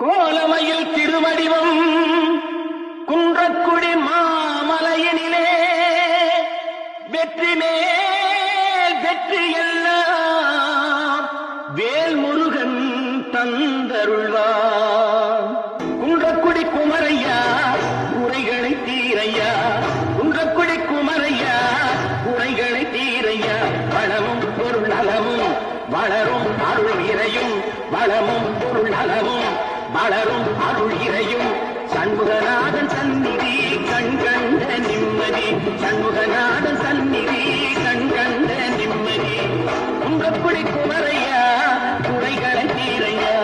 கோலமையில் திருவடிவம் குன்றக்குடி மாமலையினிலே வெற்றி மேல் வெற்றி எல்லாம் வேல்முருகன் தந்தருள்வார். குன்றக்குடி குமரையா குறைகளை தீரையா, குன்றக்குடி குமரையா குறைகளை தீரையா. வளமும் பொருள் நலமும் வளரும் அருள் இறையும், வளமும் பொருள் நலமும் வளரும் அருள் இறையும். சண்முகநாதன் சந்நிதி கண் கண்ட நிம்மதி, சண்முகநாதன் சந்நிதி கண் கண்ட நிம்மதி. குன்றக்குடி குமரையா குறைகளை தீரையா.